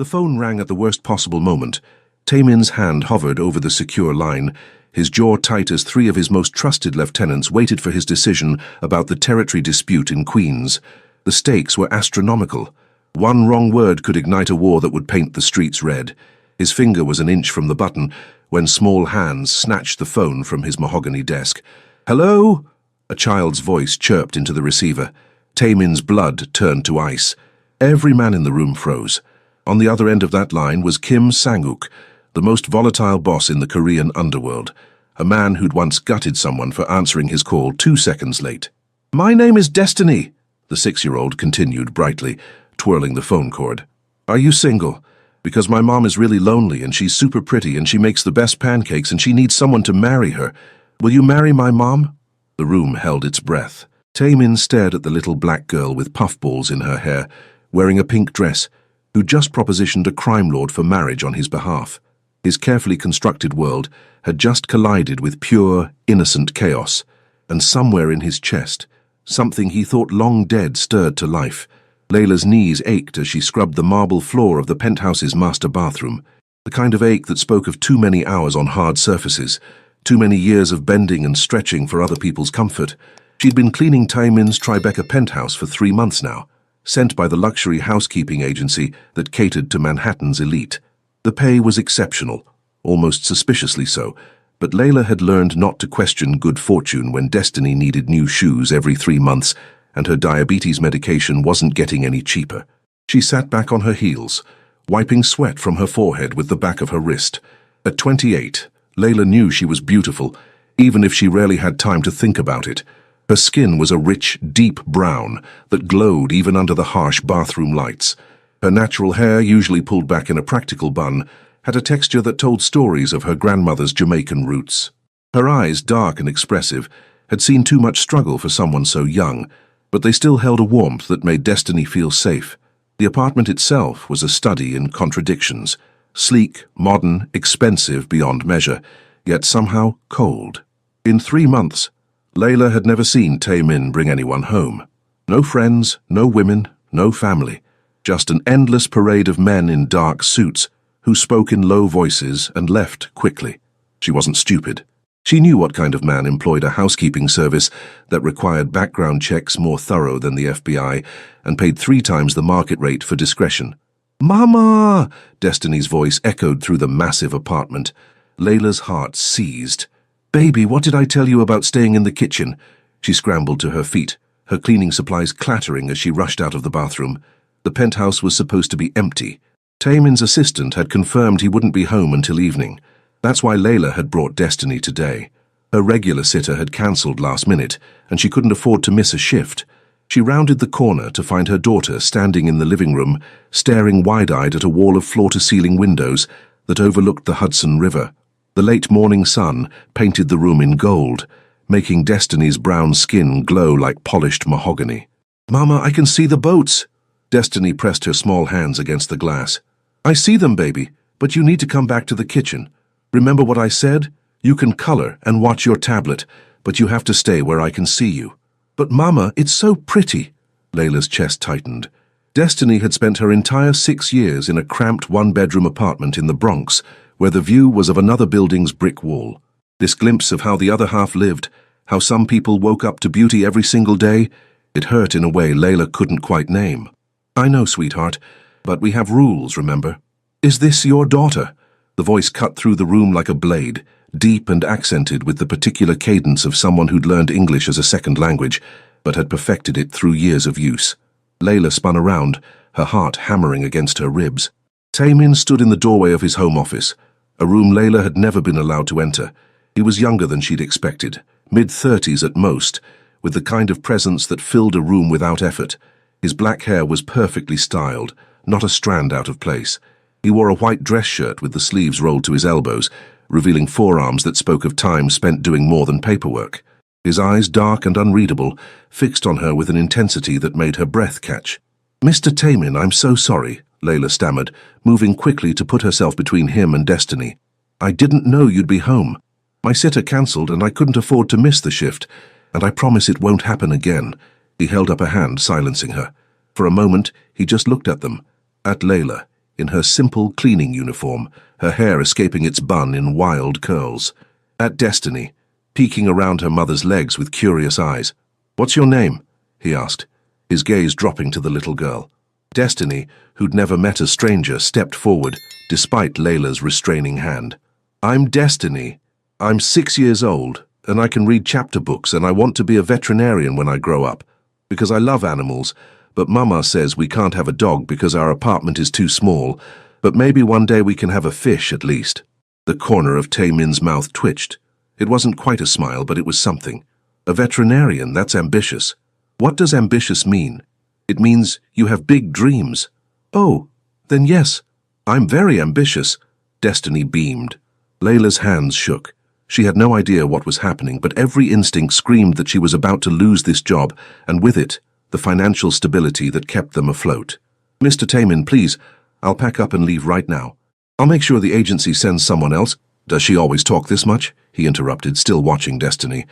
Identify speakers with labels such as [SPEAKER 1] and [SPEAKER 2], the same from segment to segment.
[SPEAKER 1] The phone rang at the worst possible moment. Tamin's hand hovered over the secure line, his jaw tight as three of his most trusted lieutenants waited for his decision about the territory dispute in Queens. The stakes were astronomical. One wrong word could ignite a war that would paint the streets red. His finger was an inch from the button when small hands snatched the phone from his mahogany desk. "Hello?" A child's voice chirped into the receiver. Tamin's blood turned to ice. Every man in the room froze. On the other end of that line was Kim Sang-uk, the most volatile boss in the Korean underworld, a man who'd once gutted someone for answering his call 2 seconds late. "My name is Destiny," the 6-year-old continued brightly, twirling the phone cord. "Are you single? Because my mom is really lonely and she's super pretty and she makes the best pancakes and she needs someone to marry her. Will you marry my mom?" The room held its breath. Tamin stared at the little black girl with puffballs in her hair, wearing a pink dress, who just propositioned a crime lord for marriage on his behalf. His carefully constructed world had just collided with pure, innocent chaos, and somewhere in his chest, something he thought long dead stirred to life. Layla's knees ached as she scrubbed the marble floor of the penthouse's master bathroom, the kind of ache that spoke of too many hours on hard surfaces, too many years of bending and stretching for other people's comfort. She'd been cleaning Tamin's Tribeca penthouse for 3 months now, sent by the luxury housekeeping agency that catered to Manhattan's elite. The pay was exceptional, almost suspiciously so, but Layla had learned not to question good fortune when Destiny needed new shoes every 3 months and her diabetes medication wasn't getting any cheaper. She sat back on her heels, wiping sweat from her forehead with the back of her wrist. At 28, Layla knew she was beautiful, even if she rarely had time to think about it. Her skin was a rich, deep brown that glowed even under the harsh bathroom lights. Her natural hair, usually pulled back in a practical bun, had a texture that told stories of her grandmother's Jamaican roots. Her eyes, dark and expressive, had seen too much struggle for someone so young, but they still held a warmth that made Destiny feel safe. The apartment itself was a study in contradictions. Sleek, modern, expensive beyond measure, yet somehow cold. In 3 months, Layla had never seen Tamin bring anyone home. No friends, no women, no family. Just an endless parade of men in dark suits who spoke in low voices and left quickly. She wasn't stupid. She knew what kind of man employed a housekeeping service that required background checks more thorough than the FBI and paid 3 times the market rate for discretion. "Mama!" Destiny's voice echoed through the massive apartment. Layla's heart seized. "Baby, what did I tell you about staying in the kitchen?" She scrambled to her feet, her cleaning supplies clattering as she rushed out of the bathroom. The penthouse was supposed to be empty. Tamin's assistant had confirmed he wouldn't be home until evening. That's why Layla had brought Destiny today. Her regular sitter had cancelled last minute, and she couldn't afford to miss a shift. She rounded the corner to find her daughter standing in the living room, staring wide-eyed at a wall of floor-to-ceiling windows that overlooked the Hudson River. The late morning sun painted the room in gold, making Destiny's brown skin glow like polished mahogany. "Mama, I can see the boats!" Destiny pressed her small hands against the glass. "I see them, baby, but you need to come back to the kitchen. Remember what I said? You can color and watch your tablet, but you have to stay where I can see you." "But Mama, it's so pretty." Layla's chest tightened. Destiny had spent her entire 6 years in a cramped 1-bedroom apartment in the Bronx, where the view was of another building's brick wall. This glimpse of how the other half lived, how some people woke up to beauty every single day, it hurt in a way Layla couldn't quite name. "I know, sweetheart, but we have rules, remember?" "Is this your daughter?" The voice cut through the room like a blade, deep and accented with the particular cadence of someone who'd learned English as a second language, but had perfected it through years of use. Layla spun around, her heart hammering against her ribs. Tamin stood in the doorway of his home office, a room Layla had never been allowed to enter. He was younger than she'd expected, mid-30s at most, with the kind of presence that filled a room without effort. His black hair was perfectly styled, not a strand out of place. He wore a white dress shirt with the sleeves rolled to his elbows, revealing forearms that spoke of time spent doing more than paperwork. His eyes, dark and unreadable, fixed on her with an intensity that made her breath catch. "Mr. Tamin, I'm so sorry," Layla stammered, moving quickly to put herself between him and Destiny. "I didn't know you'd be home. My sitter cancelled and I couldn't afford to miss the shift, and I promise it won't happen again." He held up a hand, silencing her. For a moment, he just looked at them, at Layla, in her simple cleaning uniform, her hair escaping its bun in wild curls. At Destiny, peeking around her mother's legs with curious eyes. "What's your name?" he asked, his gaze dropping to the little girl. Destiny, who'd never met a stranger, stepped forward, despite Layla's restraining hand. "I'm Destiny. I'm 6 years old, and I can read chapter books, and I want to be a veterinarian when I grow up, because I love animals, but Mama says we can't have a dog because our apartment is too small, but maybe one day we can have a fish at least." The corner of Taemin's mouth twitched. It wasn't quite a smile, but it was something. A veterinarian, that's ambitious. What does ambitious mean? It means you have big dreams. "Oh, then yes, I'm very ambitious." Destiny beamed. Layla's hands shook. She had no idea what was happening, but every instinct screamed that she was about to lose this job, and with it, the financial stability that kept them afloat. "Mr. Taemin, please, I'll pack up and leave right now. I'll make sure the agency sends someone else." "Does she always talk this much?" he interrupted, still watching Destiny.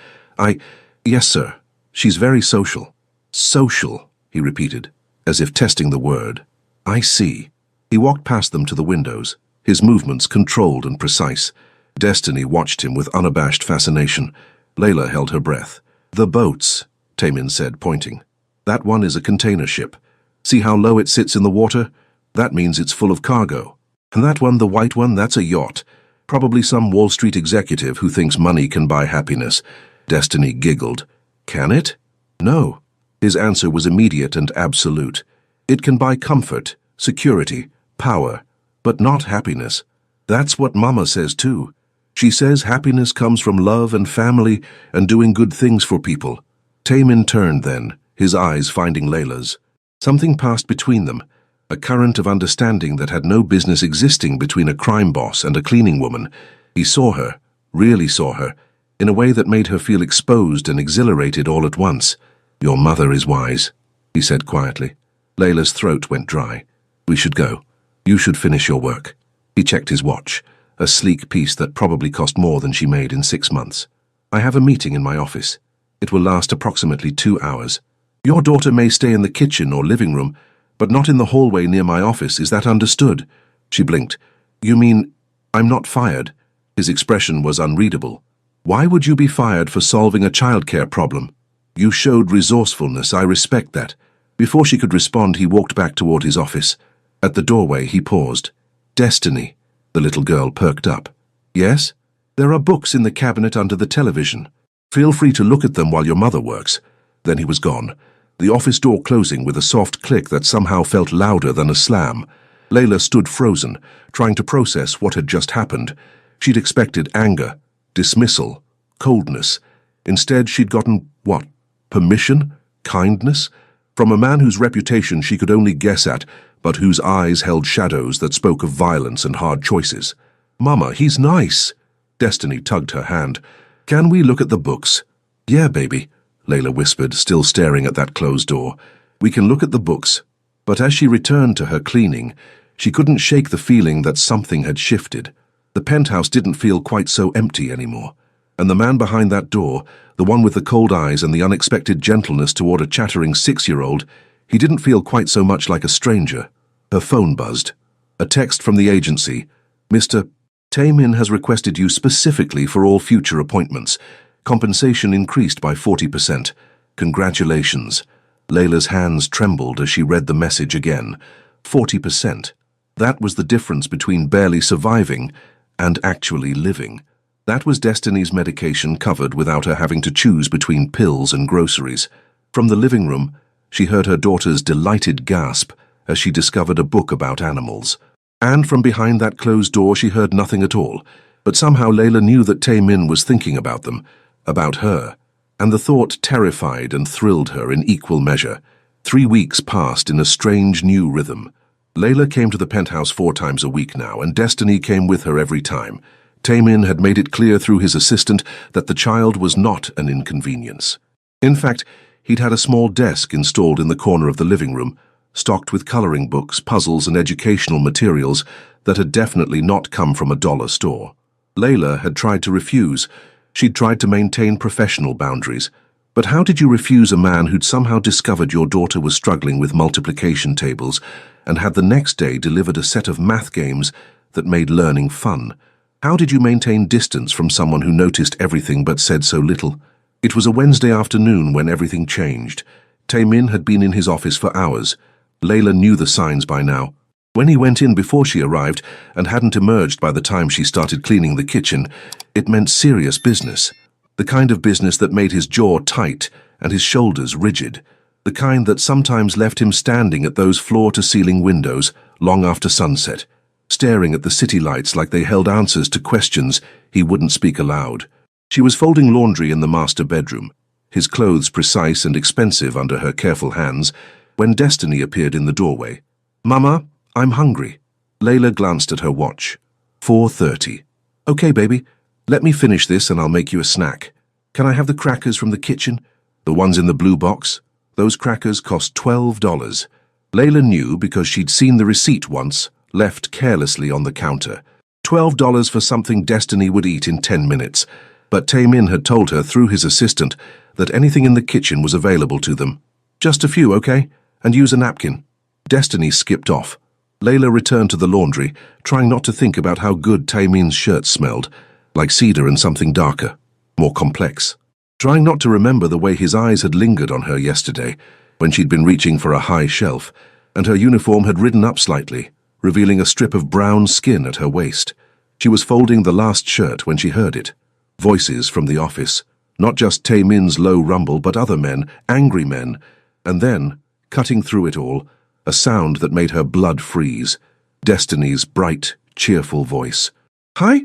[SPEAKER 1] Yes, sir. She's very social." "Social," he repeated, as if testing the word. "I see." He walked past them to the windows, his movements controlled and precise. Destiny watched him with unabashed fascination. Layla held her breath. "The boats," Taemin said, pointing. "That one is a container ship. See how low it sits in the water? That means it's full of cargo. And that one, the white one, that's a yacht. Probably some Wall Street executive who thinks money can buy happiness." Destiny giggled. "Can it?" "No." His answer was immediate and absolute. "It can buy comfort, security, power, but not happiness. That's what Mama says too. She says happiness comes from love and family and doing good things for people." Taemin turned then, his eyes finding Layla's. Something passed between them, a current of understanding that had no business existing between a crime boss and a cleaning woman. He saw her, really saw her, in a way that made her feel exposed and exhilarated all at once. "Your mother is wise," he said quietly. Layla's throat went dry. "We should go. You should finish your work." He checked his watch, a sleek piece that probably cost more than she made in 6 months. "I have a meeting in my office. It will last approximately 2 hours. Your daughter may stay in the kitchen or living room, but not in the hallway near my office. Is that understood?" She blinked. "You mean I'm not fired?" His expression was unreadable. "Why would you be fired for solving a childcare problem? You showed resourcefulness. I respect that." Before she could respond, he walked back toward his office. At the doorway, he paused. "Destiny." The little girl perked up. "Yes? There are books in the cabinet under the television. Feel free to look at them while your mother works." Then he was gone, the office door closing with a soft click that somehow felt louder than a slam. Layla stood frozen, trying to process what had just happened. She'd expected anger, dismissal, coldness. Instead, she'd gotten, what? Permission? Kindness? From a man whose reputation she could only guess at, but whose eyes held shadows that spoke of violence and hard choices. "Mama, he's nice." Destiny tugged her hand. "Can we look at the books?" "Yeah, baby," Layla whispered, still staring at that closed door. "We can look at the books." But as she returned to her cleaning, she couldn't shake the feeling that something had shifted. The penthouse didn't feel quite so empty anymore. And the man behind that door, the one with the cold eyes and the unexpected gentleness toward a chattering 6-year-old, he didn't feel quite so much like a stranger. Her phone buzzed. A text from the agency. "Mr. Taemin has requested you specifically for all future appointments. Compensation increased by 40%. Congratulations." Layla's hands trembled as she read the message again. 40%. That was the difference between barely surviving and actually living. That was Destiny's medication covered without her having to choose between pills and groceries. From the living room, she heard her daughter's delighted gasp as she discovered a book about animals. And from behind that closed door she heard nothing at all, but somehow Layla knew that Taemin was thinking about them, about her, and the thought terrified and thrilled her in equal measure. 3 weeks passed in a strange new rhythm. Layla came to the penthouse 4 times a week now, and Destiny came with her every time. Taemin had made it clear through his assistant that the child was not an inconvenience. In fact, he'd had a small desk installed in the corner of the living room, stocked with coloring books, puzzles, and educational materials that had definitely not come from a dollar store. Layla had tried to refuse. She'd tried to maintain professional boundaries. But how did you refuse a man who'd somehow discovered your daughter was struggling with multiplication tables and had the next day delivered a set of math games that made learning fun. How did you maintain distance from someone who noticed everything but said so little? It was a Wednesday afternoon when everything changed. Tae-min had been in his office for hours. Layla knew the signs by now. When he went in before she arrived and hadn't emerged by the time she started cleaning the kitchen, it meant serious business. The kind of business that made his jaw tight and his shoulders rigid. The kind that sometimes left him standing at those floor-to-ceiling windows long after sunset, staring at the city lights like they held answers to questions he wouldn't speak aloud. She was folding laundry in the master bedroom, his clothes precise and expensive under her careful hands, when Destiny appeared in the doorway. "Mama, I'm hungry." Layla glanced at her watch. 4:30. "Okay, baby. Let me finish this and I'll make you a snack. Can I have the crackers from the kitchen? The ones in the blue box? Those crackers cost $12. Layla knew because she'd seen the receipt once, left carelessly on the counter. $12 for something Destiny would eat in 10 minutes. But Tae-min had told her through his assistant that anything in the kitchen was available to them. "Just a few, okay? And use a napkin." Destiny skipped off. Layla returned to the laundry, trying not to think about how good Tae-min's shirt smelled, like cedar and something darker, more complex. Trying not to remember the way his eyes had lingered on her yesterday, when she'd been reaching for a high shelf, and her uniform had ridden up slightly, revealing a strip of brown skin at her waist. She was folding the last shirt when she heard it. Voices from the office, not just Tae-min's low rumble, but other men, angry men, and then, cutting through it all, a sound that made her blood freeze. Destiny's bright, cheerful voice. "Hi?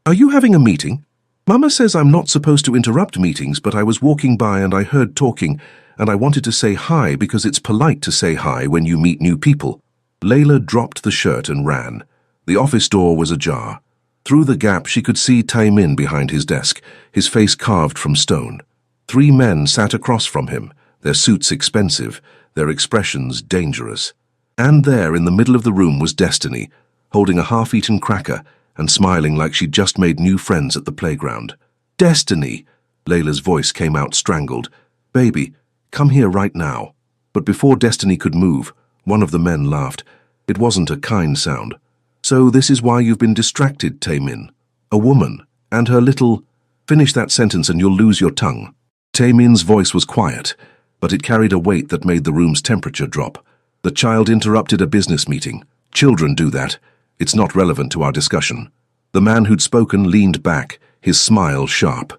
[SPEAKER 1] Are you having a meeting? Mama says I'm not supposed to interrupt meetings, but I was walking by and I heard talking, and I wanted to say hi because it's polite to say hi when you meet new people." Layla dropped the shirt and ran. The office door was ajar. Through the gap she could see Tae-min behind his desk, his face carved from stone. 3 men sat across from him, their suits expensive, their expressions dangerous. And there in the middle of the room was Destiny, holding a half-eaten cracker and smiling like she'd just made new friends at the playground. "Destiny!" Layla's voice came out strangled. "Baby, come here right now." But before Destiny could move, one of the men laughed. It wasn't a kind sound. "So this is why you've been distracted, Tae-min. A woman, and her little—" "Finish that sentence and you'll lose your tongue." Tae-min's voice was quiet, but it carried a weight that made the room's temperature drop. The child interrupted a business meeting. Children do that. It's not relevant to our discussion. The man who'd spoken leaned back, his smile sharp.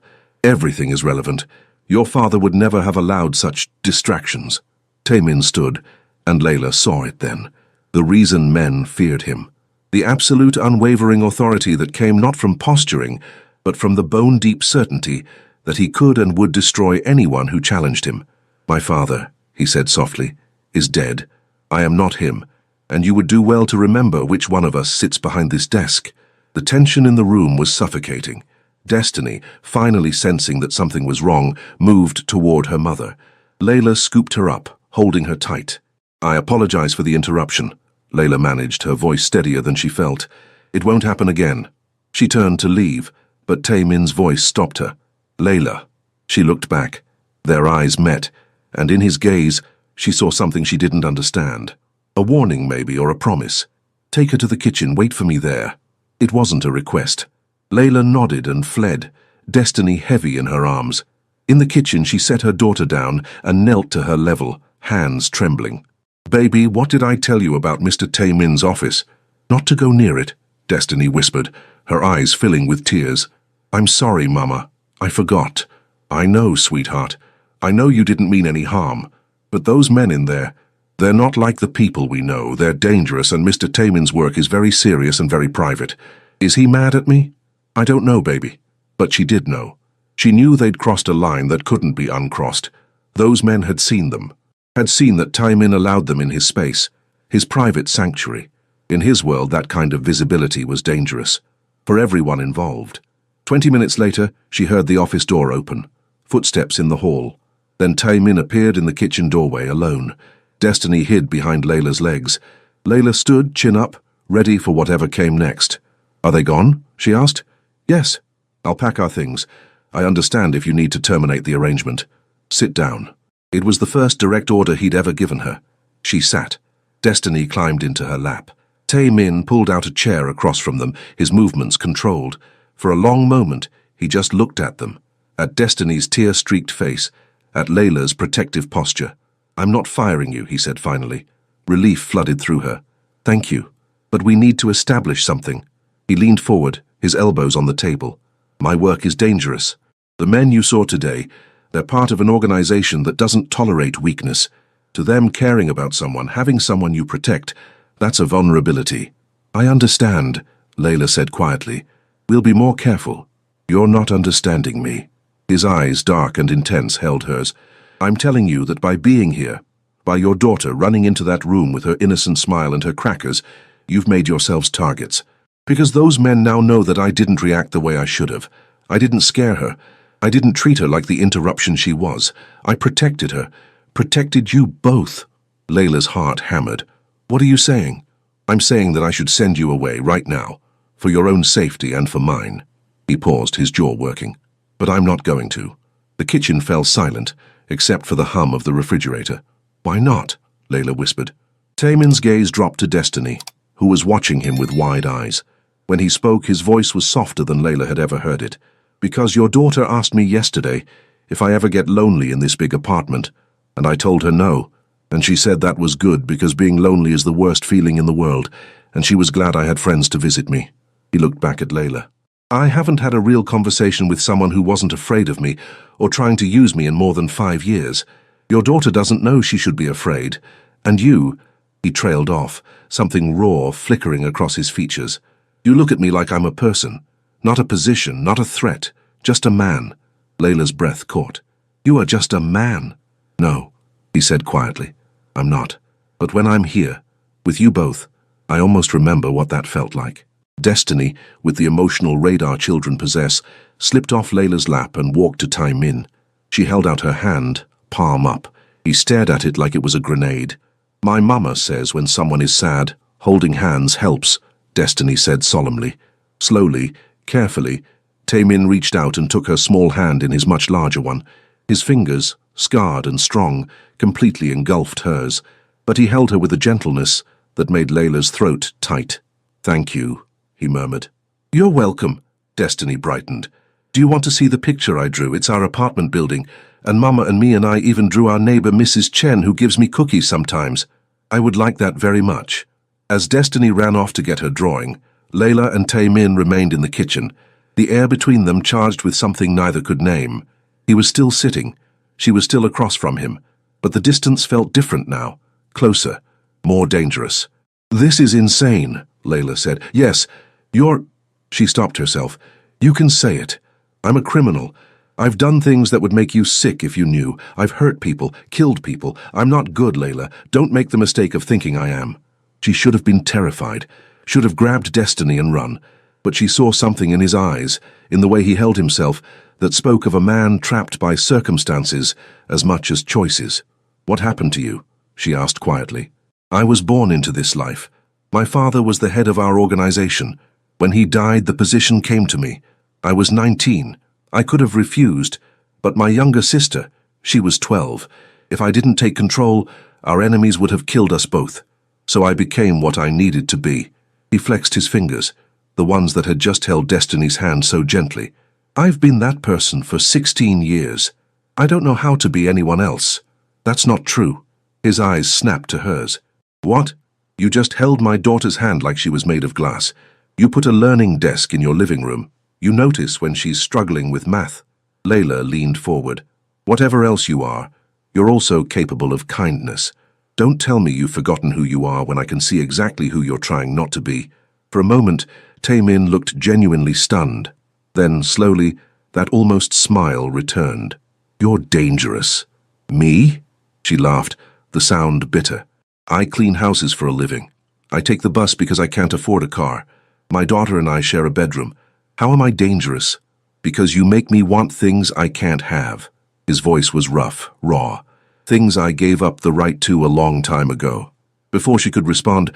[SPEAKER 1] "Everything is relevant. Your father would never have allowed such distractions." Tae-min stood, and Layla saw it then. The reason men feared him. The absolute unwavering authority that came not from posturing, but from the bone-deep certainty that he could and would destroy anyone who challenged him. "My father," he said softly, "is dead. I am not him, and you would do well to remember which one of us sits behind this desk." The tension in the room was suffocating. Destiny, finally sensing that something was wrong, moved toward her mother. Layla scooped her up, holding her tight. "I apologize for the interruption," Layla managed, her voice steadier than she felt. "It won't happen again." She turned to leave, but Tae-min's voice stopped her. "Layla." She looked back. Their eyes met, and in his gaze, she saw something she didn't understand. A warning, maybe, or a promise. "Take her to the kitchen, wait for me there." It wasn't a request. Layla nodded and fled, Destiny heavy in her arms. In the kitchen, she set her daughter down and knelt to her level, hands trembling. "Baby, what did I tell you about Mr. Tae-min's office?" "Not to go near it," Destiny whispered, her eyes filling with tears. "I'm sorry, Mama. I forgot." "I know, sweetheart. I know you didn't mean any harm. But those men in there, they're not like the people we know. They're dangerous, and Mr. Tae-min's work is very serious and very private. Is he mad at me?" "I don't know, baby." But she did know. She knew they'd crossed a line that couldn't be uncrossed. Those men had seen them. Had seen that Tae-min allowed them in his space, his private sanctuary. In his world, that kind of visibility was dangerous. For everyone involved. 20 minutes later, she heard the office door open. Footsteps in the hall. Then Tae-min appeared in the kitchen doorway alone. Destiny hid behind Layla's legs. Layla stood, chin up, ready for whatever came next. "Are they gone?" she asked. "Yes. I'll pack our things. I understand if you need to terminate the arrangement. Sit down." It was the first direct order he'd ever given her. She sat. Destiny climbed into her lap. Tae-min pulled out a chair across from them, his movements controlled. For a long moment, he just looked at them, at Destiny's tear-streaked face, at Layla's protective posture. "I'm not firing you," he said finally. Relief flooded through her. "Thank you. But we need to establish something." He leaned forward, his elbows on the table. "My work is dangerous. The men you saw today, they're part of an organization that doesn't tolerate weakness. To them, caring about someone, having someone you protect, that's a vulnerability." "I understand," Layla said quietly. "We'll be more careful." "You're not understanding me." His eyes, dark and intense, held hers. "I'm telling you that by being here, by your daughter running into that room with her innocent smile and her crackers, you've made yourselves targets. Because those men now know that I didn't react the way I should have. I didn't scare her. I didn't treat her like the interruption she was. I protected her. Protected you both." Layla's heart hammered. "What are you saying?" "I'm saying that I should send you away right now, for your own safety and for mine." He paused, his jaw working. "But I'm not going to." The kitchen fell silent, except for the hum of the refrigerator. "Why not?" Layla whispered. Taemin's gaze dropped to Destiny, who was watching him with wide eyes. When he spoke, his voice was softer than Layla had ever heard it. "Because your daughter asked me yesterday if I ever get lonely in this big apartment, and I told her no, and she said that was good because being lonely is the worst feeling in the world, and she was glad I had friends to visit me." He looked back at Layla. "I haven't had a real conversation with someone who wasn't afraid of me or trying to use me in more than 5 years. Your daughter doesn't know she should be afraid. And you—" He trailed off, something raw flickering across his features. "You look at me like I'm a person. Not a position, not a threat, just a man." Layla's breath caught. "You are just a man." "No," he said quietly. "I'm not. But when I'm here, with you both, I almost remember what that felt like." Destiny, with the emotional radar children possess, slipped off Layla's lap and walked to Tae-min. She held out her hand, palm up. He stared at it like it was a grenade. "My mama says when someone is sad, holding hands helps," Destiny said solemnly. Slowly, carefully, Tae-min reached out and took her small hand in his much larger one. His fingers, scarred and strong, completely engulfed hers, but he held her with a gentleness that made Layla's throat tight. "Thank you," he murmured. "You're welcome," Destiny brightened. "Do you want to see the picture I drew? It's our apartment building, and Mama and me and I even drew our neighbor Mrs. Chen, who gives me cookies sometimes. I would like that very much." As Destiny ran off to get her drawing, Layla and Tae-min remained in the kitchen, the air between them charged with something neither could name. He was still sitting. She was still across from him, but the distance felt different now, closer, more dangerous. "This is insane," Layla said. "Yes, you're—" She stopped herself. "You can say it. I'm a criminal. I've done things that would make you sick if you knew. I've hurt people, killed people. I'm not good, Layla. Don't make the mistake of thinking I am." She should have been terrified, should have grabbed Destiny and run, but she saw something in his eyes, in the way he held himself, that spoke of a man trapped by circumstances as much as choices. "What happened to you?" she asked quietly. "I was born into this life. My father was the head of our organization. When he died, the position came to me. I was 19. I could have refused, but my younger sister, she was 12. If I didn't take control, our enemies would have killed us both. So I became what I needed to be." He flexed his fingers, the ones that had just held Destiny's hand so gently. "I've been that person for 16 years. I don't know how to be anyone else." "That's not true." His eyes snapped to hers. "What? You just held my daughter's hand like she was made of glass. You put a learning desk in your living room. You notice when she's struggling with math." Layla leaned forward. "Whatever else you are, you're also capable of kindness. Don't tell me you've forgotten who you are when I can see exactly who you're trying not to be." For a moment, Tae-min looked genuinely stunned. Then, slowly, that almost smile returned. "You're dangerous." "Me?" She laughed, the sound bitter. "I clean houses for a living. I take the bus because I can't afford a car. My daughter and I share a bedroom. How am I dangerous? Because you make me want things I can't have." His voice was rough, raw. "Things I gave up the right to a long time ago." Before she could respond,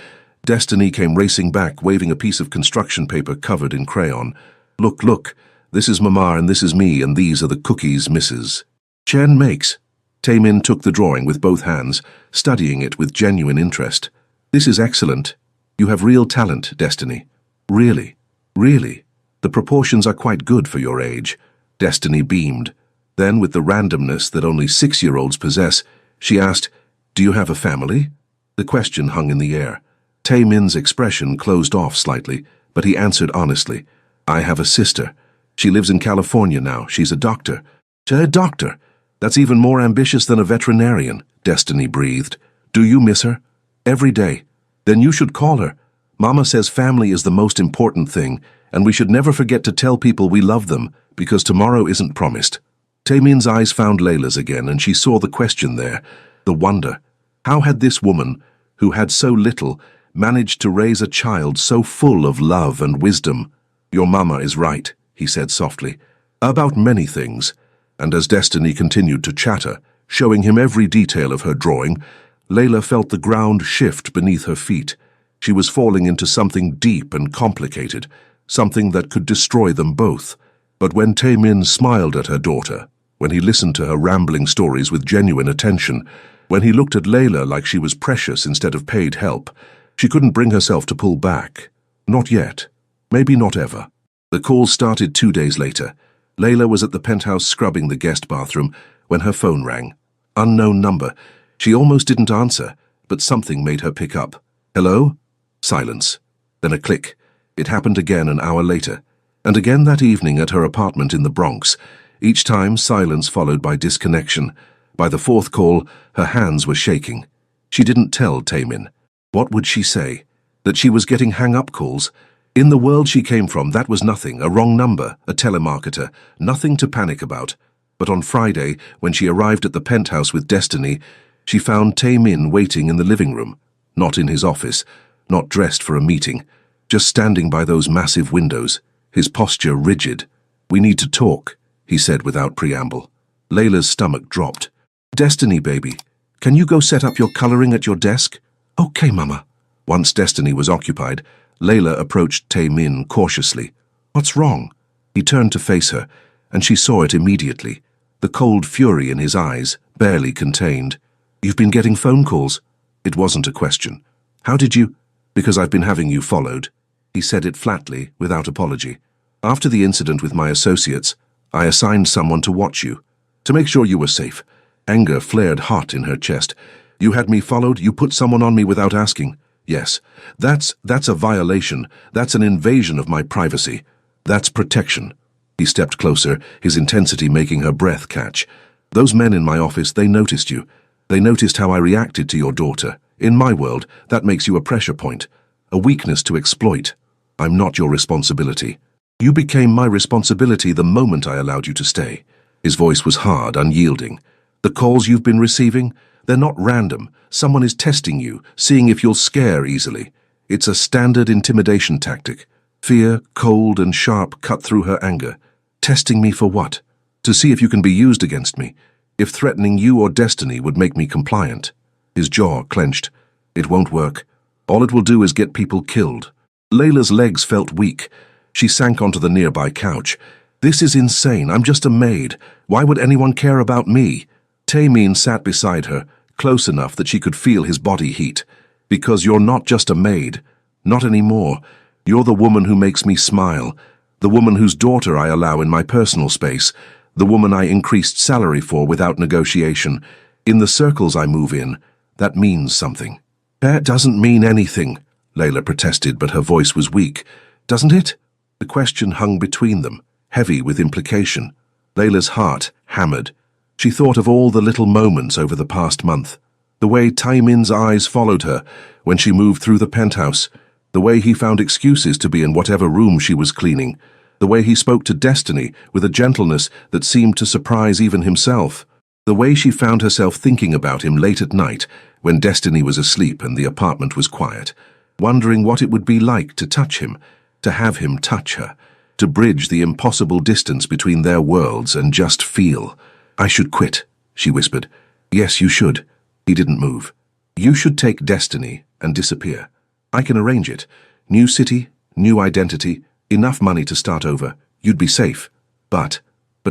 [SPEAKER 1] Destiny came racing back, waving a piece of construction paper covered in crayon. "Look, look. This is Mama and this is me, and these are the cookies Mrs. Chen makes." Tae-min took the drawing with both hands, studying it with genuine interest. This is excellent. You have real talent, Destiny. Really, really. The proportions are quite good for your age. Destiny beamed. Then, with the randomness that only 6-year-olds possess, she asked, "Do you have a family?" The question hung in the air. Tae-min's expression closed off slightly, but he answered honestly, "I have a sister. She lives in California now. She's a doctor." "A doctor? That's even more ambitious than a veterinarian," Destiny breathed. "Do you miss her?" "Every day." "Then you should call her. Mama says family is the most important thing, and we should never forget to tell people we love them, because tomorrow isn't promised." Tae-min's eyes found Layla's again, and she saw the question there, the wonder. How had this woman, who had so little, managed to raise a child so full of love and wisdom? "Your mama is right," he said softly. "About many things." And as Destiny continued to chatter, showing him every detail of her drawing, Layla felt the ground shift beneath her feet. She was falling into something deep and complicated, something that could destroy them both. But when Tae-min smiled at her daughter, when he listened to her rambling stories with genuine attention, when he looked at Layla like she was precious instead of paid help, she couldn't bring herself to pull back. Not yet. Maybe not ever. The call started 2 days later. Layla was at the penthouse scrubbing the guest bathroom when her phone rang. Unknown number. She almost didn't answer, but something made her pick up. "Hello?" Silence. Then a click. It happened again an hour later, and again that evening at her apartment in the Bronx. Each time, silence followed by disconnection. By the fourth call, her hands were shaking. She didn't tell Tae-min. What would she say? That she was getting hang-up calls? In the world she came from, that was nothing, a wrong number, a telemarketer, nothing to panic about. But on Friday, when she arrived at the penthouse with Destiny, she found Tae-min waiting in the living room, not in his office, not dressed for a meeting, just standing by those massive windows, his posture rigid. "We need to talk," he said without preamble. Layla's stomach dropped. "Destiny, baby, can you go set up your coloring at your desk?" "Okay, Mama." Once Destiny was occupied, Layla approached Tae-min cautiously. "What's wrong?" He turned to face her, and she saw it immediately. The cold fury in his eyes, barely contained. "You've been getting phone calls." It wasn't a question. "How did you—" "Because I've been having you followed." He said it flatly, without apology. "After the incident with my associates, I assigned someone to watch you, to make sure you were safe." Anger flared hot in her chest. "You had me followed? You put someone on me without asking?" "Yes. That's a violation. That's an invasion of my privacy. That's protection." He stepped closer, his intensity making her breath catch. "Those men in my office, they noticed you. They noticed how I reacted to your daughter. In my world, that makes you a pressure point, a weakness to exploit. I'm not your responsibility. You became my responsibility the moment I allowed you to stay." His voice was hard, unyielding. "The calls you've been receiving, they're not random. Someone is testing you, seeing if you'll scare easily. It's a standard intimidation tactic. Fear, cold and sharp, cut through her anger. Testing me for what? To see if you can be used against me. If threatening you or Destiny would make me compliant." His jaw clenched. "It won't work. All it will do is get people killed." Layla's legs felt weak. She sank onto the nearby couch. "This is insane. I'm just a maid. Why would anyone care about me?" Tae-min sat beside her, close enough that she could feel his body heat. "Because you're not just a maid. Not anymore. You're the woman who makes me smile. The woman whose daughter I allow in my personal space. The woman I increased salary for without negotiation. In the circles I move in, that means something." "That doesn't mean anything," Layla protested, but her voice was weak. "Doesn't it?" The question hung between them, heavy with implication. Layla's heart hammered. She thought of all the little moments over the past month. The way Tae-min's eyes followed her when she moved through the penthouse. The way he found excuses to be in whatever room she was cleaning. The way he spoke to Destiny with a gentleness that seemed to surprise even himself. The way she found herself thinking about him late at night when Destiny was asleep and the apartment was quiet. Wondering what it would be like to touch him, to have him touch her, to bridge the impossible distance between their worlds and just feel. "I should quit," she whispered. "Yes, you should." He didn't move. "You should take Destiny and disappear. I can arrange it. New city, new identity, enough money to start over. You'd be safe. But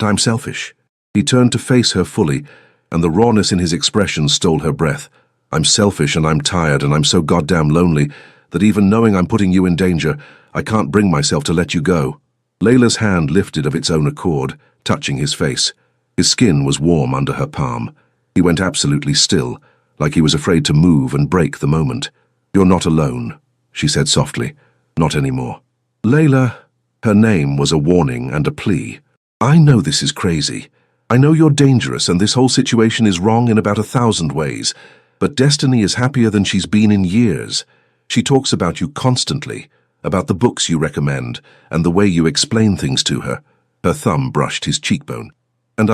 [SPEAKER 1] I'm selfish." He turned to face her fully, and the rawness in his expression stole her breath. I'm selfish and I'm tired and I'm so goddamn lonely that even knowing I'm putting you in danger, I can't bring myself to let you go." Layla's hand lifted of its own accord, touching his face. His skin was warm under her palm. He went absolutely still, like he was afraid to move and break the moment. "You're not alone," she said softly. "Not anymore." Layla, her name was a warning and a plea. "I know this is crazy. I know you're dangerous and this whole situation is wrong in about 1,000 ways, but Destiny is happier than she's been in years. She talks about you constantly, about the books you recommend and the way you explain things to her." Her thumb brushed his cheekbone. "And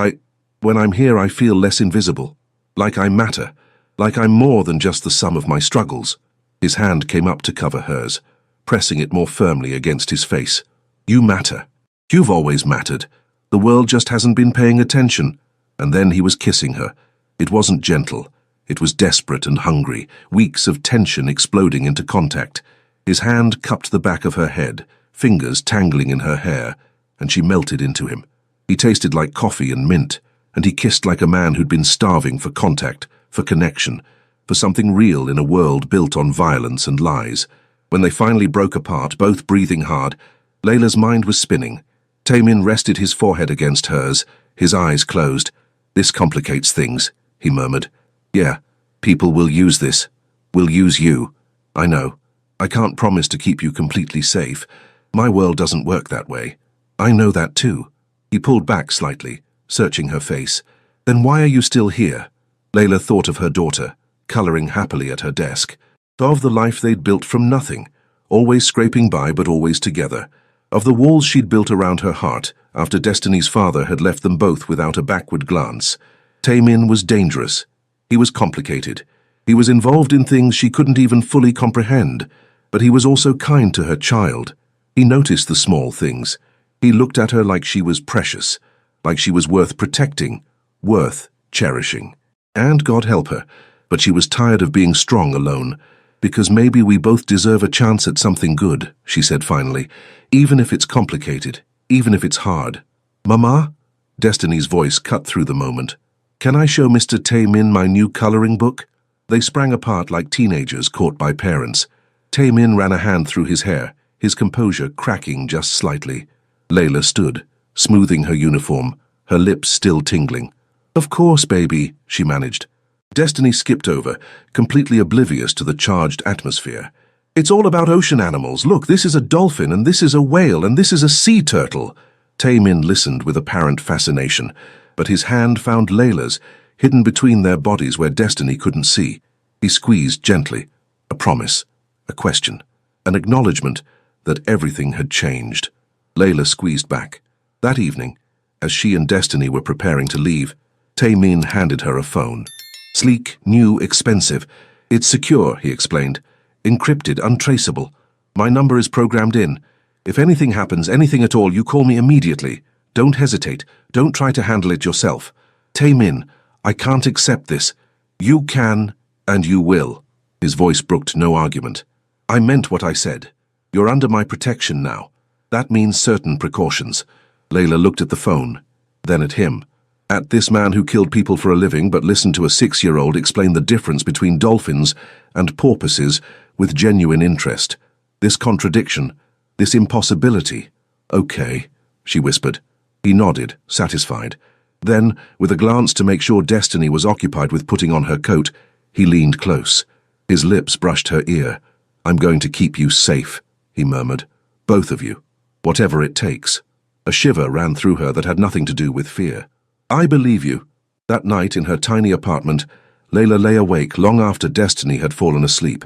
[SPEAKER 1] when I'm here, I feel less invisible. Like I matter. Like I'm more than just the sum of my struggles." His hand came up to cover hers, pressing it more firmly against his face. "You matter. You've always mattered. The world just hasn't been paying attention." And then he was kissing her. It wasn't gentle. It was desperate and hungry, weeks of tension exploding into contact. His hand cupped the back of her head, fingers tangling in her hair, and she melted into him. He tasted like coffee and mint, and he kissed like a man who'd been starving for contact, for connection, for something real in a world built on violence and lies. When they finally broke apart, both breathing hard, Layla's mind was spinning. Taemin rested his forehead against hers, his eyes closed. "This complicates things," he murmured. "Yeah, people will use this. Will use you. I know. I can't promise to keep you completely safe. My world doesn't work that way. I know that too." He pulled back slightly, searching her face. "Then why are you still here?" Layla thought of her daughter, coloring happily at her desk. Of the life they'd built from nothing, always scraping by but always together. Of the walls she'd built around her heart after Destiny's father had left them both without a backward glance. Taemin was dangerous. He was complicated. He was involved in things she couldn't even fully comprehend, but he was also kind to her child. He noticed the small things. He looked at her like she was precious, like she was worth protecting, worth cherishing. And God help her, but she was tired of being strong alone. "Because maybe we both deserve a chance at something good," she said finally, "even if it's complicated, even if it's hard." "Mama?" Destiny's voice cut through the moment. "Can I show Mr. Taemin my new coloring book?" They sprang apart like teenagers caught by parents. Taemin ran a hand through his hair, his composure cracking just slightly. Layla stood, smoothing her uniform, her lips still tingling. "Of course, baby," she managed. Destiny skipped over, completely oblivious to the charged atmosphere. "It's all about ocean animals. Look, this is a dolphin, and this is a whale, and this is a sea turtle." Taemin listened with apparent fascination, but his hand found Layla's, hidden between their bodies where Destiny couldn't see. He squeezed gently. A promise, a question, an acknowledgement that everything had changed. Layla squeezed back. That evening, as she and Destiny were preparing to leave, Taemin handed her a phone. "Sleek, new, expensive. It's secure," he explained. "Encrypted, untraceable. My number is programmed in. If anything happens, anything at all, you call me immediately. Don't hesitate. Don't try to handle it yourself. Taemin, I can't accept this. You can, and you will." His voice brooked no argument. "I meant what I said. You're under my protection now. That means certain precautions." Layla looked at the phone, then at him. At this man who killed people for a living but listened to a 6-year-old explain the difference between dolphins and porpoises with genuine interest. This contradiction, this impossibility. "Okay," she whispered. He nodded, satisfied. Then, with a glance to make sure Destiny was occupied with putting on her coat, he leaned close. His lips brushed her ear. "I'm going to keep you safe," he murmured. "Both of you. Whatever it takes." A shiver ran through her that had nothing to do with fear. "I believe you." That night in her tiny apartment, Layla lay awake long after Destiny had fallen asleep.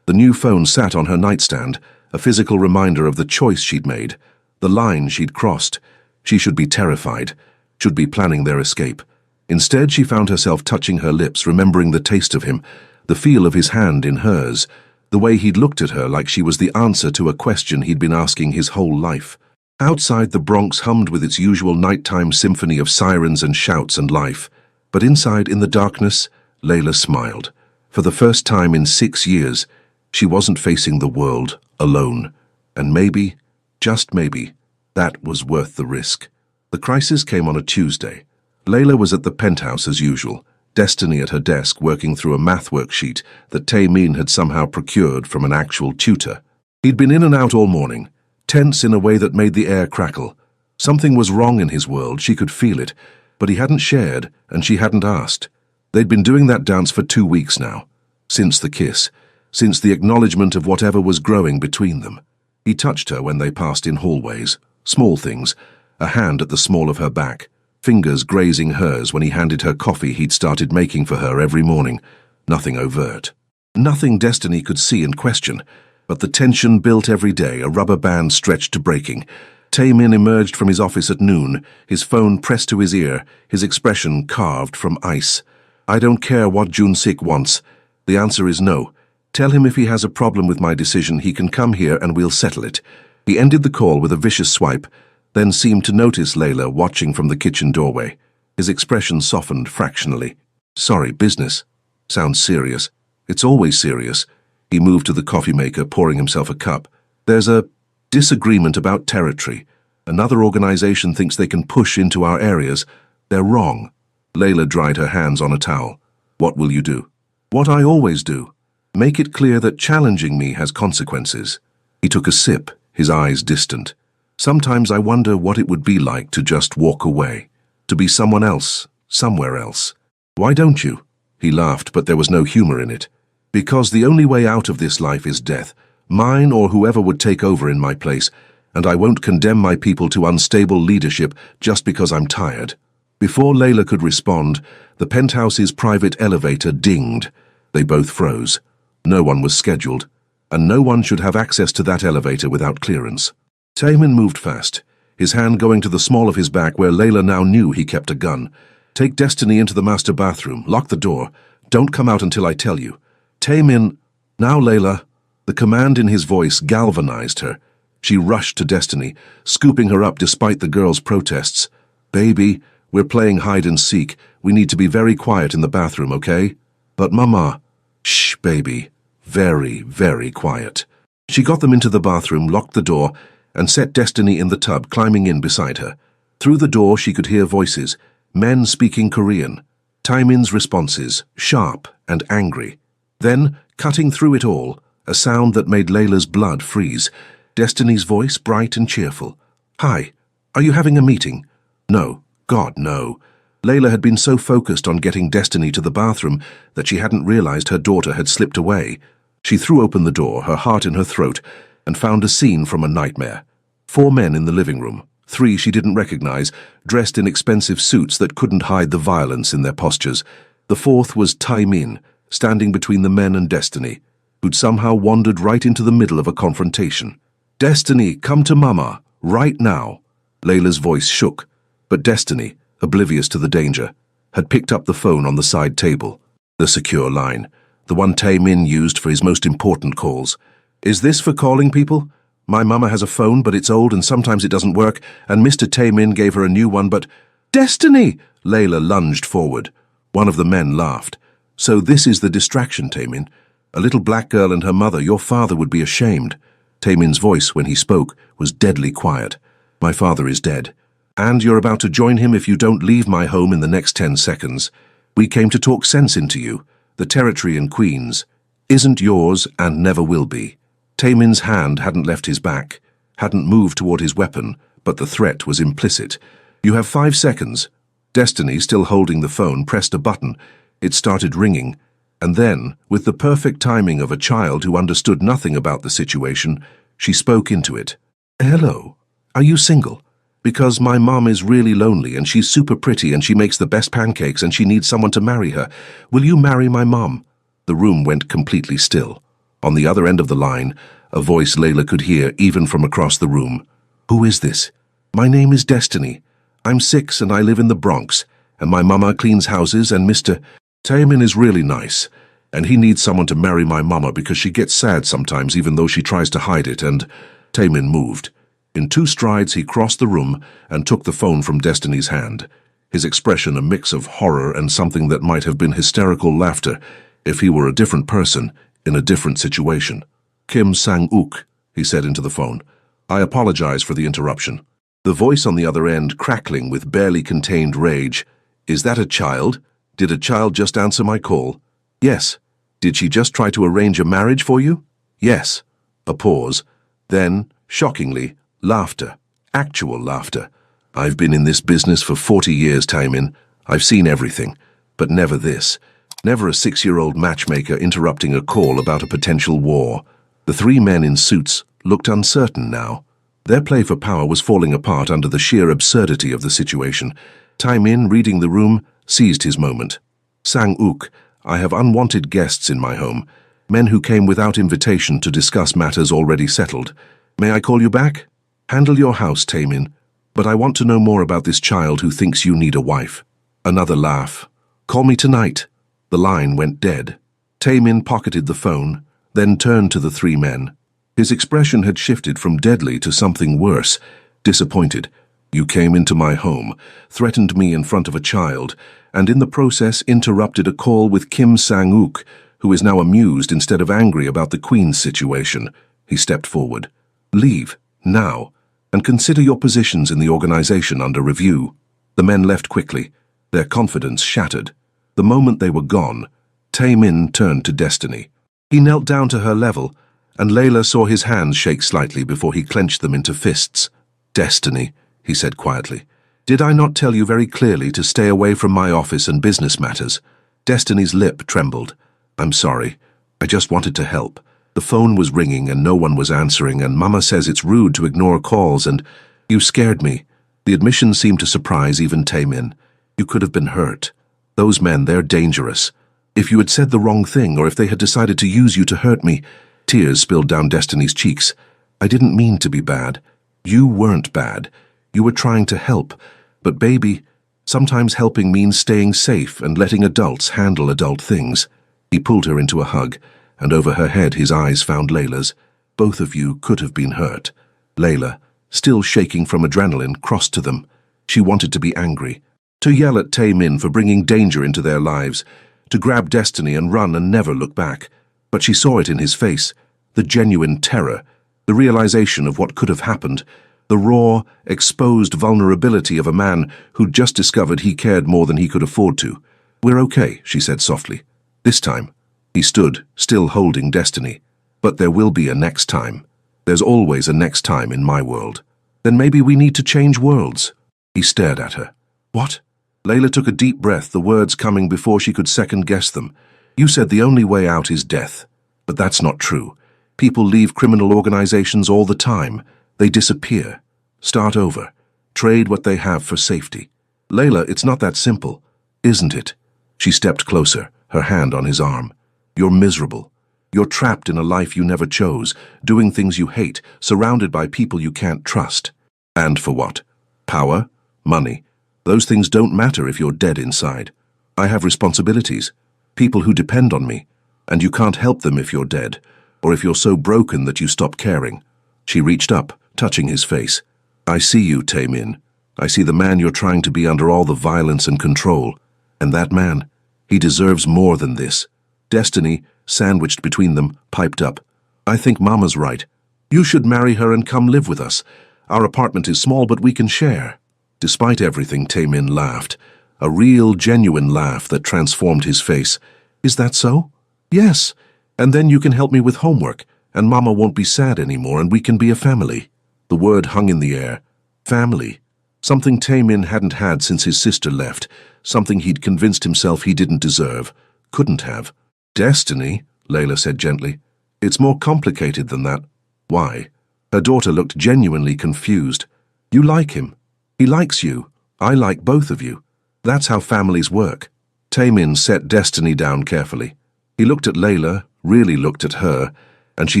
[SPEAKER 1] The new phone sat on her nightstand, a physical reminder of the choice she'd made, the line she'd crossed. She should be terrified, should be planning their escape. Instead, she found herself touching her lips, remembering the taste of him, the feel of his hand in hers, the way he'd looked at her like she was the answer to a question he'd been asking his whole life. Outside, the Bronx hummed with its usual nighttime symphony of sirens and shouts and life. But inside, in the darkness, Layla smiled. For the first time in 6 years, she wasn't facing the world alone. And maybe, just maybe, that was worth the risk. The crisis came on a Tuesday. Layla was at the penthouse as usual, Destiny at her desk working through a math worksheet that Taemin had somehow procured from an actual tutor. He'd been in and out all morning, tense in a way that made the air crackle. Something was wrong in his world, she could feel it, but he hadn't shared, and she hadn't asked. They'd been doing that dance for 2 weeks now, since the kiss, since the acknowledgement of whatever was growing between them. He touched her when they passed in hallways, small things, a hand at the small of her back, fingers grazing hers when he handed her coffee he'd started making for her every morning. Nothing overt. Nothing Destiny could see and question, but the tension built every day, a rubber band stretched to breaking. Taemin emerged from his office at noon, his phone pressed to his ear, his expression carved from ice. "I don't care what Jun-sik wants. The answer is no. Tell him if he has a problem with my decision, he can come here and we'll settle it." He ended the call with a vicious swipe, then seemed to notice Layla watching from the kitchen doorway. His expression softened fractionally. "Sorry, business. Sounds serious. It's always serious." He moved to the coffee maker, pouring himself a cup. "There's a disagreement about territory. Another organization thinks they can push into our areas. They're wrong." Layla dried her hands on a towel. "What will you do?" "What I always do. Make it clear that challenging me has consequences." He took a sip, his eyes distant. "Sometimes I wonder what it would be like to just walk away, to be someone else, somewhere else." "Why don't you?" He laughed, but there was no humor in it. "Because the only way out of this life is death, mine or whoever would take over in my place, and I won't condemn my people to unstable leadership just because I'm tired." Before Layla could respond, the penthouse's private elevator dinged. They both froze. No one was scheduled, and no one should have access to that elevator without clearance. Taemin moved fast, his hand going to the small of his back where Layla now knew he kept a gun. "Take Destiny into the master bathroom, lock the door. Don't come out until I tell you." Taemin, "Now, Layla." The command in his voice galvanized her. She rushed to Destiny, scooping her up despite the girl's protests. "Baby, we're playing hide and seek. We need to be very quiet in the bathroom, okay?" "But Mama." "Shh, baby. Very, very quiet." She got them into the bathroom, locked the door, and set Destiny in the tub, climbing in beside her. Through the door she could hear voices, men speaking Korean. Taemin's responses, sharp and angry. Then, cutting through it all, a sound that made Layla's blood freeze. Destiny's voice, bright and cheerful. "Hi, are you having a meeting?" "No. God, no." Layla had been so focused on getting Destiny to the bathroom that she hadn't realized her daughter had slipped away. She threw open the door, her heart in her throat, and found a scene from a nightmare. 4 men in the living room, 3 she didn't recognize, dressed in expensive suits that couldn't hide the violence in their postures. The 4th was Taemin, standing between the men and Destiny, who'd somehow wandered right into the middle of a confrontation. "Destiny, come to Mama, right now." Layla's voice shook, but Destiny, oblivious to the danger, had picked up the phone on the side table. The secure line, the one Taemin used for his most important calls. "Is this for calling people? My mama has a phone, but it's old and sometimes it doesn't work, and Mr. Taemin gave her a new one, but—" "Destiny!" Layla lunged forward. One of the men laughed. "So this is the distraction, Taemin. A little black girl and her mother, your father would be ashamed." Taemin's voice, when he spoke, was deadly quiet. "My father is dead. And you're about to join him if you don't leave my home in the next 10 seconds. We came to talk sense into you. The territory in Queens isn't yours and never will be." Taemin's hand hadn't left his back, hadn't moved toward his weapon, but the threat was implicit. "You have 5 seconds." Destiny, still holding the phone, pressed a button. It started ringing, and then, with the perfect timing of a child who understood nothing about the situation, she spoke into it. "Hello. Are you single? Because my mom is really lonely and she's super pretty and she makes the best pancakes and she needs someone to marry her. Will you marry my mom?" The room went completely still. On the other end of the line, a voice Layla could hear even from across the room. "Who is this?" "My name is Destiny. I'm 6 and I live in the Bronx, and my mama cleans houses and Mr. Taemin is really nice, and he needs someone to marry my mama because she gets sad sometimes even though she tries to hide it, and—" Taemin moved. In 2 strides he crossed the room and took the phone from Destiny's hand, his expression a mix of horror and something that might have been hysterical laughter if he were a different person in a different situation. "Kim Sang-uk," he said into the phone. "I apologize for the interruption." The voice on the other end crackling with barely contained rage. "Is that a child?" Did a child just answer my call? Yes. Did she just try to arrange a marriage for you? Yes. A pause. Then, shockingly, laughter. Actual laughter. I've been in this business for 40 years, Taemin. I've seen everything. But never this. Never a 6-year-old matchmaker interrupting a call about a potential war. The three men in suits looked uncertain now. Their play for power was falling apart under the sheer absurdity of the situation. Taemin, reading the room, seized his moment. Sang-uk, I have unwanted guests in my home. Men who came without invitation to discuss matters already settled. May I call you back? Handle your house, Taemin. But I want to know more about this child who thinks you need a wife. Another laugh. Call me tonight. The line went dead. Taemin pocketed the phone, then turned to the three men. His expression had shifted from deadly to something worse, disappointed. You came into my home, threatened me in front of a child, and in the process interrupted a call with Kim Sang-uk, who is now amused instead of angry about the Queen's situation. He stepped forward. Leave, now, and consider your positions in the organization under review. The men left quickly, their confidence shattered. The moment they were gone, Taemin turned to Destiny. He knelt down to her level, and Layla saw his hands shake slightly before he clenched them into fists. Destiny, he said quietly, did I not tell you very clearly to stay away from my office and business matters? Destiny's lip trembled. I'm sorry. I just wanted to help. The phone was ringing and no one was answering, and Mama says it's rude to ignore calls, and you scared me. The admission seemed to surprise even Taemin. You could have been hurt. Those men, they're dangerous. If you had said the wrong thing, or if they had decided to use you to hurt me. Tears spilled down Destiny's cheeks. I didn't mean to be bad. You weren't bad. You were trying to help. But baby, sometimes helping means staying safe and letting adults handle adult things. He pulled her into a hug, and over her head his eyes found Layla's. Both of you could have been hurt. Layla, still shaking from adrenaline, crossed to them. She wanted to be angry, to yell at Taemin for bringing danger into their lives, to grab Destiny and run and never look back. But she saw it in his face, the genuine terror, the realization of what could have happened, the raw, exposed vulnerability of a man who'd just discovered he cared more than he could afford to. We're okay, she said softly. This time. He stood, still holding Destiny. But there will be a next time. There's always a next time in my world. Then maybe we need to change worlds. He stared at her. What? Layla took a deep breath, the words coming before she could second-guess them. You said the only way out is death. But that's not true. People leave criminal organizations all the time. They disappear. Start over. Trade what they have for safety. Layla, it's not that simple, isn't it? She stepped closer, her hand on his arm. You're miserable. You're trapped in a life you never chose, doing things you hate, surrounded by people you can't trust. And for what? Power? Money? Those things don't matter if you're dead inside. I have responsibilities. People who depend on me. And you can't help them if you're dead, or if you're so broken that you stop caring. She reached up, touching his face. I see you, Taemin. I see the man you're trying to be under all the violence and control. And that man, he deserves more than this. Destiny, sandwiched between them, piped up. I think Mama's right. You should marry her and come live with us. Our apartment is small, but we can share. Despite everything, Taemin laughed. A real, genuine laugh that transformed his face. Is that so? Yes. And then you can help me with homework, and Mama won't be sad anymore, and we can be a family. The word hung in the air. Family. Something Taemin hadn't had since his sister left. Something he'd convinced himself he didn't deserve. Couldn't have. Destiny, Layla said gently. It's more complicated than that. Why? Her daughter looked genuinely confused. You like him. He likes you. I like both of you. That's how families work. Taemin set Destiny down carefully. He looked at Layla, really looked at her, and she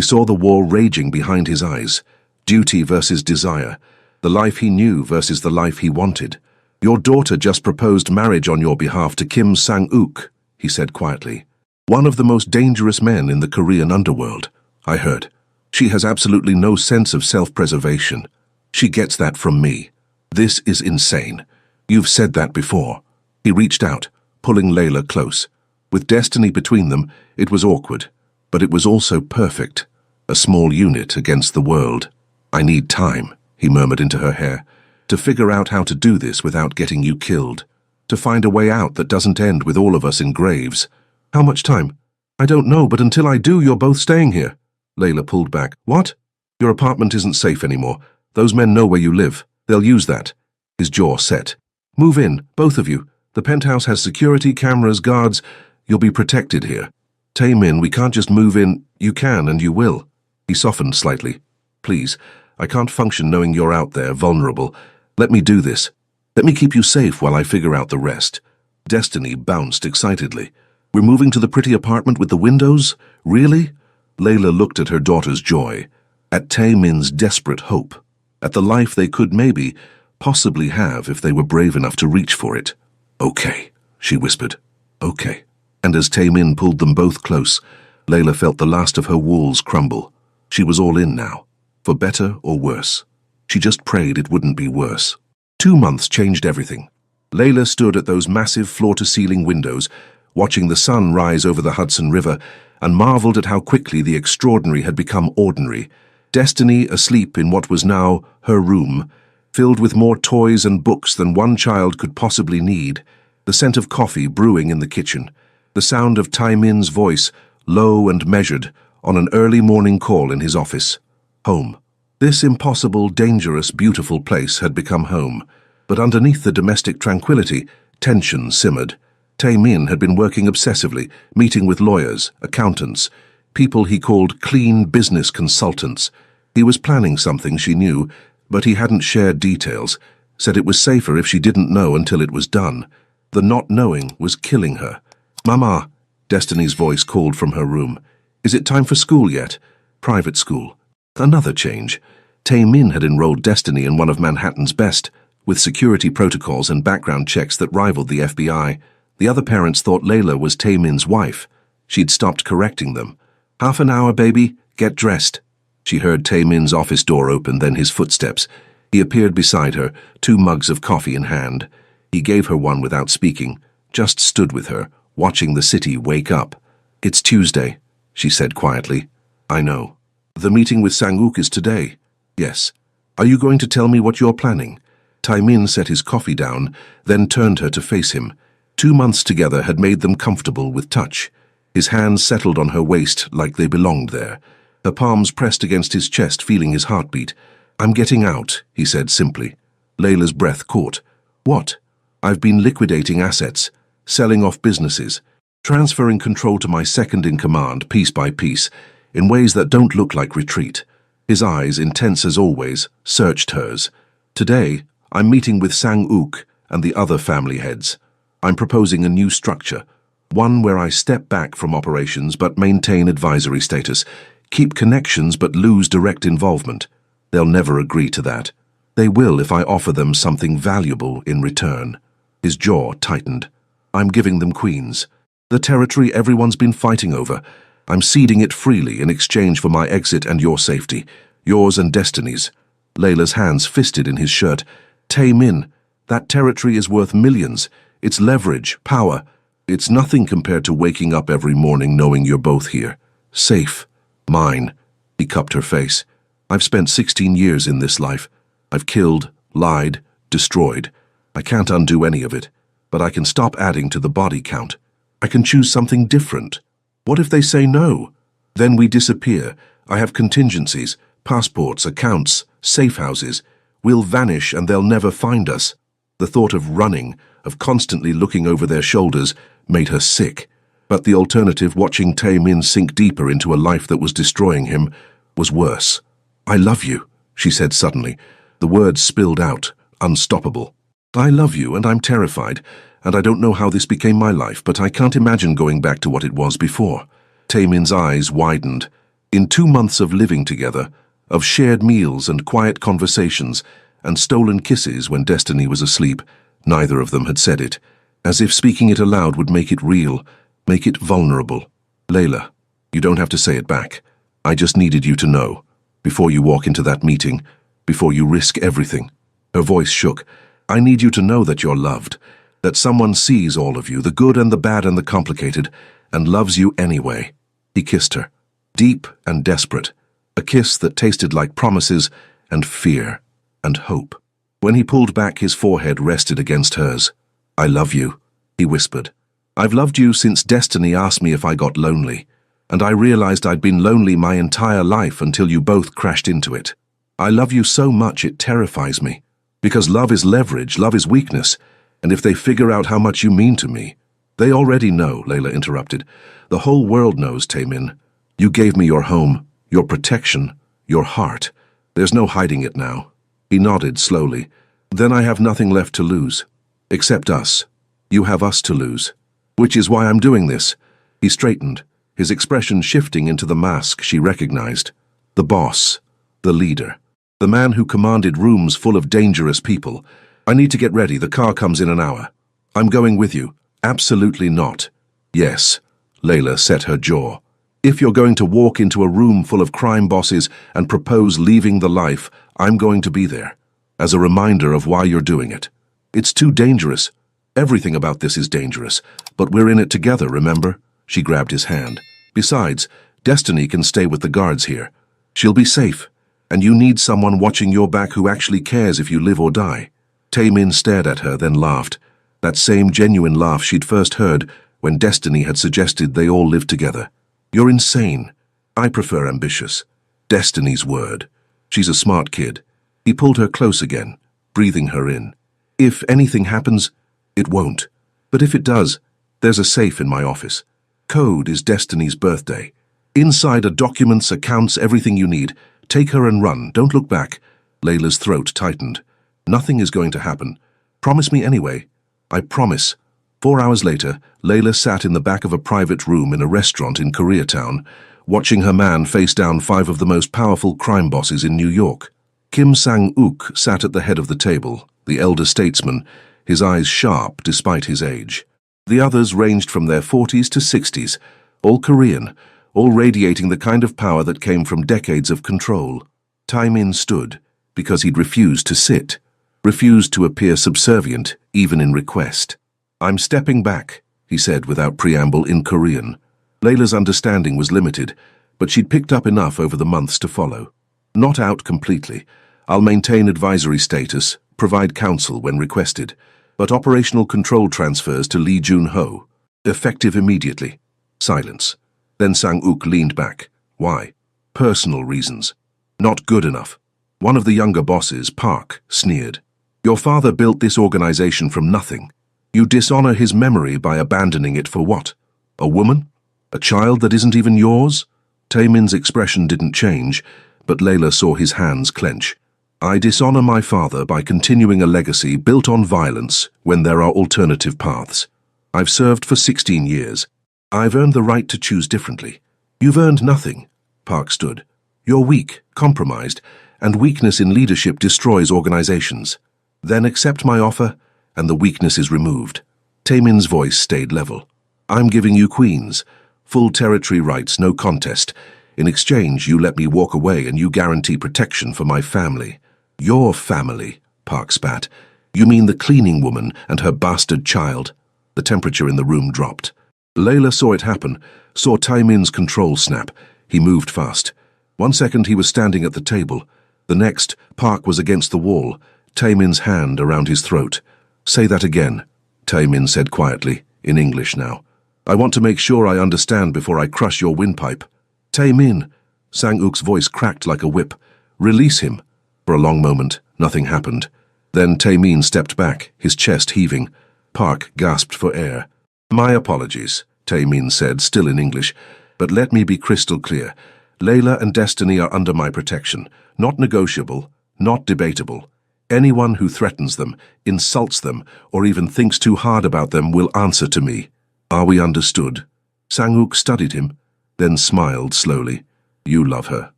[SPEAKER 1] saw the war raging behind his eyes. Duty versus desire. The life he knew versus the life he wanted. Your daughter just proposed marriage on your behalf to Kim Sang-uk, he said quietly. One of the most dangerous men in the Korean underworld, I heard. She has absolutely no sense of self-preservation. She gets that from me. This is insane. You've said that before. He reached out, pulling Layla close. With Destiny between them, it was awkward, but it was also perfect. A small unit against the world. I need time, he murmured into her hair, to figure out how to do this without getting you killed. To find a way out that doesn't end with all of us in graves. How much time? I don't know, but until I do, you're both staying here. Layla pulled back. What? Your apartment isn't safe anymore. Those men know where you live. They'll use that. His jaw set. Move in, both of you. The penthouse has security, cameras, guards. You'll be protected here. Taemin, we can't just move in. You can and you will. He softened slightly. Please, I can't function knowing you're out there, vulnerable. Let me do this. Let me keep you safe while I figure out the rest. Destiny bounced excitedly. We're moving to the pretty apartment with the windows? Really? Layla looked at her daughter's joy, at Taemin's desperate hope, at the life they could maybe, possibly have if they were brave enough to reach for it. Okay, she whispered. Okay. And as Taemin pulled them both close, Layla felt the last of her walls crumble. She was all in now, for better or worse. She just prayed it wouldn't be worse. 2 months changed everything. Layla stood at those massive floor-to-ceiling windows, watching the sun rise over the Hudson River, and marveled at how quickly the extraordinary had become ordinary. Destiny asleep in what was now her room, filled with more toys and books than one child could possibly need, the scent of coffee brewing in the kitchen, the sound of Taemin's voice, low and measured, on an early morning call in his office. Home. This impossible, dangerous, beautiful place had become home, but underneath the domestic tranquility, tension simmered. Taemin had been working obsessively, meeting with lawyers, accountants, people he called clean business consultants. He was planning something, she knew, but he hadn't shared details, said it was safer if she didn't know until it was done. The not knowing was killing her. Mama, Destiny's voice called from her room. Is it time for school yet? Private school. Another change. Taemin had enrolled Destiny in one of Manhattan's best, with security protocols and background checks that rivaled the FBI. The other parents thought Layla was Taemin's wife. She'd stopped correcting them. "Half an hour, baby. Get dressed." She heard Taemin's office door open, then his footsteps. He appeared beside her, 2 mugs of coffee in hand. He gave her one without speaking, just stood with her, watching the city wake up. "It's Tuesday," she said quietly. "I know. The meeting with Sang-uk is today." "Yes. Are you going to tell me what you're planning?" Taemin set his coffee down, then turned her to face him. 2 months together had made them comfortable with touch. His hands settled on her waist like they belonged there. Her palms pressed against his chest, feeling his heartbeat. "I'm getting out," he said simply. Layla's breath caught. "What?" "I've been liquidating assets, selling off businesses, transferring control to my second-in-command, piece by piece, in ways that don't look like retreat." His eyes, intense as always, searched hers. "Today, I'm meeting with Sang-uk and the other family heads. I'm proposing a new structure, one where I step back from operations but maintain advisory status, keep connections but lose direct involvement. They'll never agree to that. They will if I offer them something valuable in return." His jaw tightened. "I'm giving them Queens, the territory everyone's been fighting over. I'm ceding it freely in exchange for my exit and your safety, yours and Destiny's." Layla's hands fisted in his shirt. "Taemin, that territory is worth millions. It's leverage, power. It's nothing compared to waking up every morning knowing you're both here. Safe. Mine." He cupped her face. "I've spent 16 years in this life. I've killed, lied, destroyed. I can't undo any of it, but I can stop adding to the body count. I can choose something different. What if they say no? Then we disappear. I have contingencies, passports, accounts, safe houses. We'll vanish and they'll never find us." The thought of running, of constantly looking over their shoulders, made her sick. But the alternative, watching Taemin sink deeper into a life that was destroying him, was worse. "I love you," she said suddenly. The words spilled out, unstoppable. "I love you, and I'm terrified, and I don't know how this became my life, but I can't imagine going back to what it was before." Taemin's eyes widened. In 2 months of living together, of shared meals and quiet conversations, and stolen kisses when Destiny was asleep, neither of them had said it, as if speaking it aloud would make it real, make it vulnerable. "Layla, you don't have to say it back. I just needed you to know, before you walk into that meeting, before you risk everything." Her voice shook. "I need you to know that you're loved, that someone sees all of you, the good and the bad and the complicated, and loves you anyway." He kissed her, deep and desperate, a kiss that tasted like promises and fear and hope. When he pulled back, his forehead rested against hers. I love you, he whispered. I've loved you since Destiny asked me if I got lonely, and I realized I'd been lonely my entire life until you both crashed into it. I love you so much it terrifies me, because love is leverage, love is weakness, and if they figure out how much you mean to me— They already know, Layla interrupted. The whole world knows, Taemin. You gave me your home, your protection, your heart. There's no hiding it now. He nodded slowly. Then I have nothing left to lose. Except us. You have us to lose. Which is why I'm doing this. He straightened, his expression shifting into the mask she recognized. The boss. The leader. The man who commanded rooms full of dangerous people. I need to get ready. The car comes in an hour. I'm going with you. Absolutely not. Yes. Layla set her jaw. If you're going to walk into a room full of crime bosses and propose leaving the life, I'm going to be there. As a reminder of why you're doing it. It's too dangerous. Everything about this is dangerous. But we're in it together, remember? She grabbed his hand. Besides, Destiny can stay with the guards here. She'll be safe. And you need someone watching your back who actually cares if you live or die. Taemin stared at her, then laughed. That same genuine laugh she'd first heard when Destiny had suggested they all live together. You're insane. I prefer ambitious. Destiny's word. She's a smart kid. He pulled her close again, breathing her in. If anything happens, it won't. But if it does, there's a safe in my office. Code is Destiny's birthday. Inside are documents, accounts, everything you need. Take her and run. Don't look back. Layla's throat tightened. Nothing is going to happen. Promise me anyway. I promise. 4 hours later, Layla sat in the back of a private room in a restaurant in Koreatown, watching her man face down 5 of the most powerful crime bosses in New York. Kim Sang-uk sat at the head of the table, the elder statesman, his eyes sharp despite his age. The others ranged from their 40s to 60s, all Korean, all radiating the kind of power that came from decades of control. Taemin stood, because he'd refused to sit, refused to appear subservient, even in request. I'm stepping back, he said without preamble in Korean. Layla's understanding was limited, but she'd picked up enough over the months to follow. Not out completely. I'll maintain advisory status, provide counsel when requested, but operational control transfers to Lee Jun-ho. Effective immediately. Silence. Then Sang-uk leaned back. Why? Personal reasons. Not good enough. One of the younger bosses, Park, sneered. Your father built this organization from nothing. You dishonor his memory by abandoning it for what? A woman? A child that isn't even yours? Taemin's expression didn't change, but Layla saw his hands clench. I dishonor my father by continuing a legacy built on violence when there are alternative paths. I've served for 16 years. I've earned the right to choose differently. You've earned nothing. Park stood. You're weak, compromised, and weakness in leadership destroys organizations. Then accept my offer, and the weakness is removed. Taemin's voice stayed level. I'm giving you Queens. Full territory rights, no contest. In exchange, you let me walk away and you guarantee protection for my family. Your family, Park spat. You mean the cleaning woman and her bastard child? The temperature in the room dropped. Layla saw it happen, saw Taemin's control snap. He moved fast. 1 second he was standing at the table. The next, Park was against the wall, Taemin's hand around his throat. Say that again, Taemin said quietly, in English now. I want to make sure I understand before I crush your windpipe. Taemin, Sang-uk's voice cracked like a whip. Release him. For a long moment, nothing happened. Then Taemin stepped back, his chest heaving. Park gasped for air. My apologies, Taemin said, still in English, but let me be crystal clear. Layla and Destiny are under my protection. Not negotiable, not debatable. Anyone who threatens them, insults them, or even thinks too hard about them will answer to me. Are we understood? Sang-uk studied him, then smiled slowly. You love her.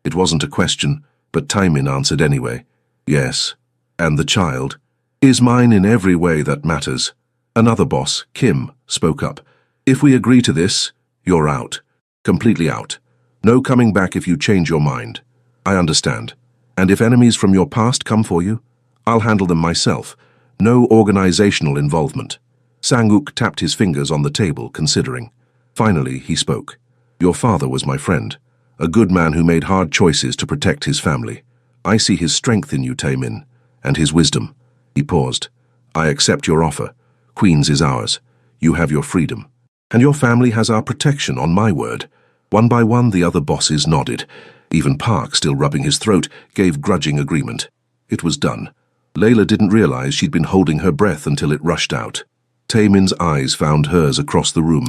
[SPEAKER 1] It wasn't a question, but Taemin answered anyway. Yes. And the child? Is mine in every way that matters. Another boss, Kim, spoke up. If we agree to this, you're out. Completely out. No coming back if you change your mind. I understand. And if enemies from your past come for you, I'll handle them myself. No organizational involvement. Sang-uk tapped his fingers on the table, considering. Finally, he spoke. Your father was my friend. A good man who made hard choices to protect his family. I see his strength in you, Taemin, and his wisdom. He paused. I accept your offer. Queens is ours. You have your freedom. And your family has our protection, on my word. One by one, the other bosses nodded. Even Park, still rubbing his throat, gave grudging agreement. It was done. Layla didn't realize she'd been holding her breath until it rushed out. Taemin's eyes found hers across the room,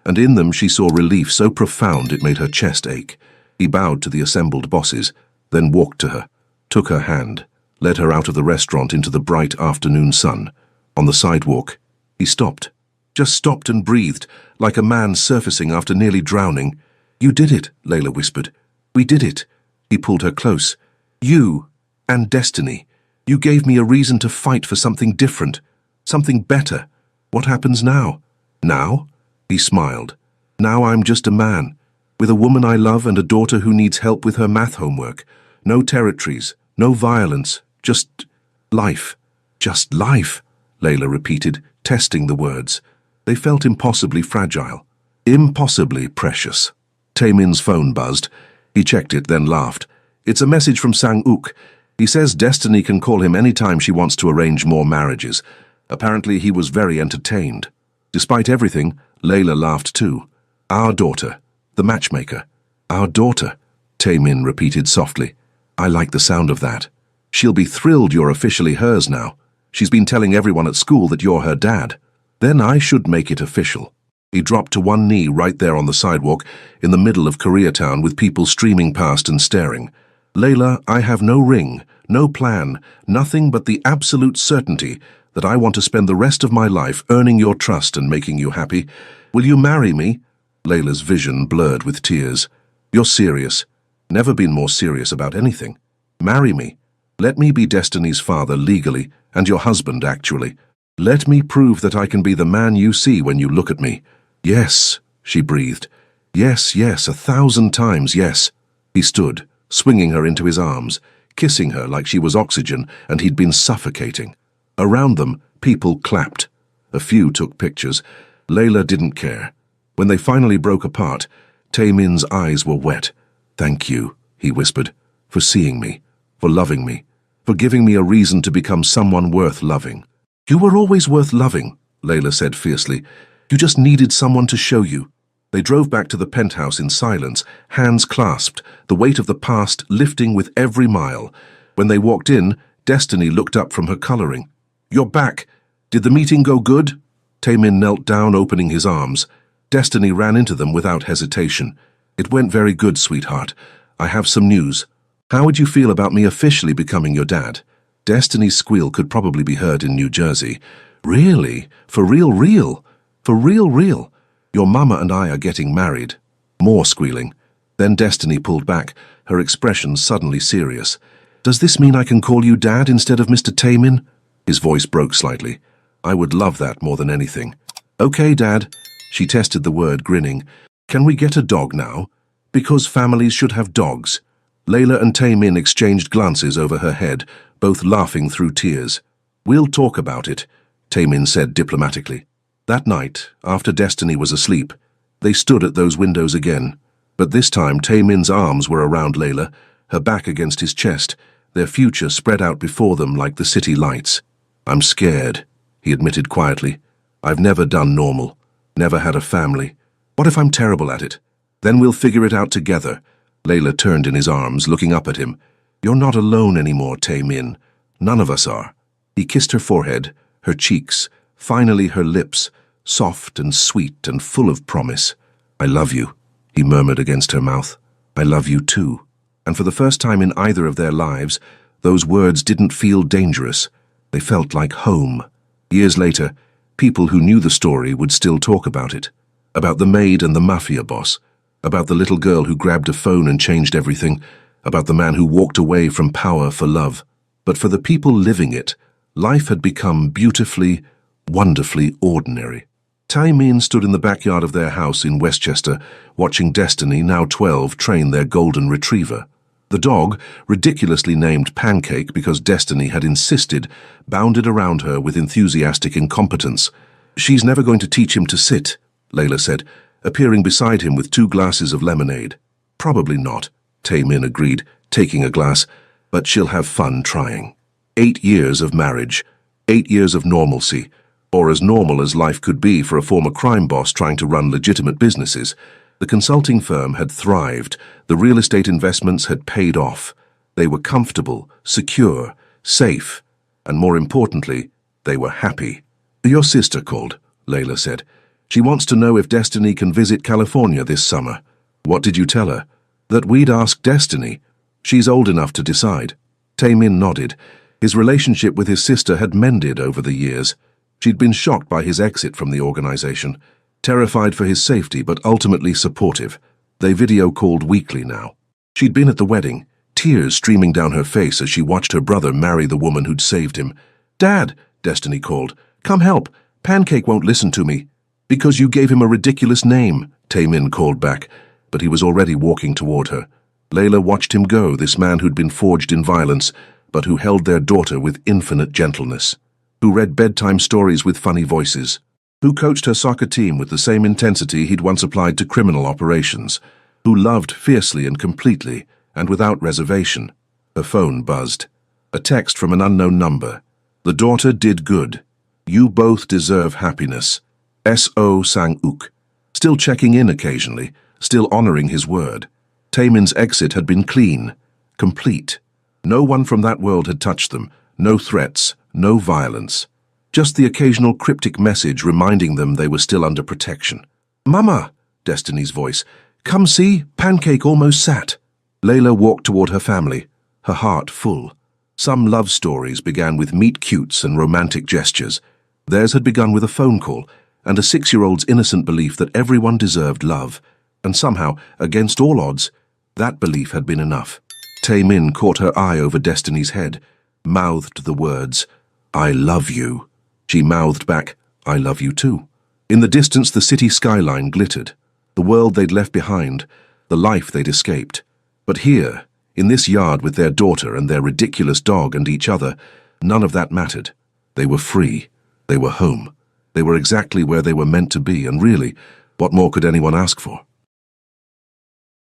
[SPEAKER 1] and in them she saw relief so profound it made her chest ache. He bowed to the assembled bosses, then walked to her, took her hand, led her out of the restaurant into the bright afternoon sun. On the sidewalk, he stopped. Just stopped and breathed, like a man surfacing after nearly drowning. "You did it," Layla whispered. "We did it." He pulled her close. "You and Destiny. You gave me a reason to fight for something different, something better. What happens now?" "Now?" He smiled. "Now I'm just a man, with a woman I love and a daughter who needs help with her math homework. No territories, no violence, just life." "Just life," Layla repeated, testing the words. They felt impossibly fragile, impossibly precious. Taemin's phone buzzed. He checked it, then laughed. "It's a message from Sang-uk. He says Destiny can call him any time she wants to arrange more marriages. Apparently he was very entertained." Despite everything, Layla laughed too. "Our daughter, the matchmaker. Our daughter," Taemin repeated softly. "I like the sound of that. She'll be thrilled you're officially hers now. She's been telling everyone at school that you're her dad. Then I should make it official." He dropped to one knee right there on the sidewalk, in the middle of Koreatown with people streaming past and staring. "Layla, I have no ring, no plan, nothing but the absolute certainty that I want to spend the rest of my life earning your trust and making you happy. Will you marry me?" Layla's vision blurred with tears. "You're serious. Never been more serious about anything. Marry me. Let me be Destiny's father legally, and your husband, actually. Let me prove that I can be the man you see when you look at me." "Yes," she breathed. "Yes, yes, 1,000 times yes." He stood, swinging her into his arms, kissing her like she was oxygen and he'd been suffocating. Around them, people clapped. A few took pictures. Layla didn't care. When they finally broke apart, Taemin's eyes were wet. "Thank you," he whispered, "for seeing me, for loving me, for giving me a reason to become someone worth loving." "You were always worth loving," Layla said fiercely. "You just needed someone to show you." They drove back to the penthouse in silence, hands clasped, the weight of the past lifting with every mile. When they walked in, Destiny looked up from her coloring. "You're back. Did the meeting go good?" Taemin knelt down, opening his arms. Destiny ran into them without hesitation. "It went very good, sweetheart. I have some news. How would you feel about me officially becoming your dad?" Destiny's squeal could probably be heard in New Jersey. "Really? For real, real? For real, real? Your mama and I are getting married." More squealing. Then Destiny pulled back, her expression suddenly serious. "Does this mean I can call you Dad instead of Mr. Taemin?" His voice broke slightly. "I would love that more than anything." "Okay, Dad." She tested the word, grinning. "Can we get a dog now? Because families should have dogs." Layla and Taemin exchanged glances over her head, both laughing through tears. "We'll talk about it," Taemin said diplomatically. That night, after Destiny was asleep, they stood at those windows again. But this time Taemin's arms were around Layla, her back against his chest, their future spread out before them like the city lights. "I'm scared," he admitted quietly. "I've never done normal, never had a family. What if I'm terrible at it? Then we'll figure it out together." Layla turned in his arms, looking up at him. "You're not alone anymore, Taemin. None of us are." He kissed her forehead, her cheeks, finally her lips, soft and sweet and full of promise. "I love you," he murmured against her mouth. "I love you too." And for the first time in either of their lives, those words didn't feel dangerous. They felt like home. Years later, people who knew the story would still talk about it. About the maid and the mafia boss. About the little girl who grabbed a phone and changed everything. About the man who walked away from power for love. But for the people living it, life had become beautifully, wonderfully ordinary. Taemin stood in the backyard of their house in Westchester, watching Destiny, now 12, train their golden retriever. The dog, ridiculously named Pancake because Destiny had insisted, bounded around her with enthusiastic incompetence. "She's never going to teach him to sit," Layla said, appearing beside him with 2 glasses of lemonade. "Probably not," Taemin agreed, taking a glass, "but she'll have fun trying." 8 years of marriage, 8 years of normalcy, or as normal as life could be for a former crime boss trying to run legitimate businesses. The consulting firm had thrived, the real estate investments had paid off. They were comfortable, secure, safe, and more importantly, they were happy. "Your sister called," Layla said. "She wants to know if Destiny can visit California this summer." "What did you tell her?" "That we'd ask Destiny. She's old enough to decide." Taemin nodded. His relationship with his sister had mended over the years. She'd been shocked by his exit from the organization, terrified for his safety but ultimately supportive. They video-called weekly now. She'd been at the wedding, tears streaming down her face as she watched her brother marry the woman who'd saved him. "Dad," Destiny called, "come help. Pancake won't listen to me." "Because you gave him a ridiculous name," Taemin called back, but he was already walking toward her. Layla watched him go, this man who'd been forged in violence, but who held their daughter with infinite gentleness, who read bedtime stories with funny voices, who coached her soccer team with the same intensity he'd once applied to criminal operations, who loved fiercely and completely, and without reservation. Her phone buzzed. A text from an unknown number. "The daughter did good. You both deserve happiness. S.O. Sang-uk." Still checking in occasionally, still honoring his word. Taemin's exit had been clean, complete. No one from that world had touched them, no threats, no violence. Just the occasional cryptic message reminding them they were still under protection. "Mama," Destiny's voice, "come see, Pancake almost sat." Layla walked toward her family, her heart full. Some love stories began with meet-cutes and romantic gestures. Theirs had begun with a phone call and a 6-year-old's innocent belief that everyone deserved love. And somehow, against all odds, that belief had been enough. Taemin caught her eye over Destiny's head, mouthed the words, "I love you." She mouthed back, "I love you too." In the distance, the city skyline glittered. The world they'd left behind, the life they'd escaped. But here, in this yard with their daughter and their ridiculous dog and each other, none of that mattered. They were free. They were home. They were exactly where they were meant to be, and really, what more could anyone ask for?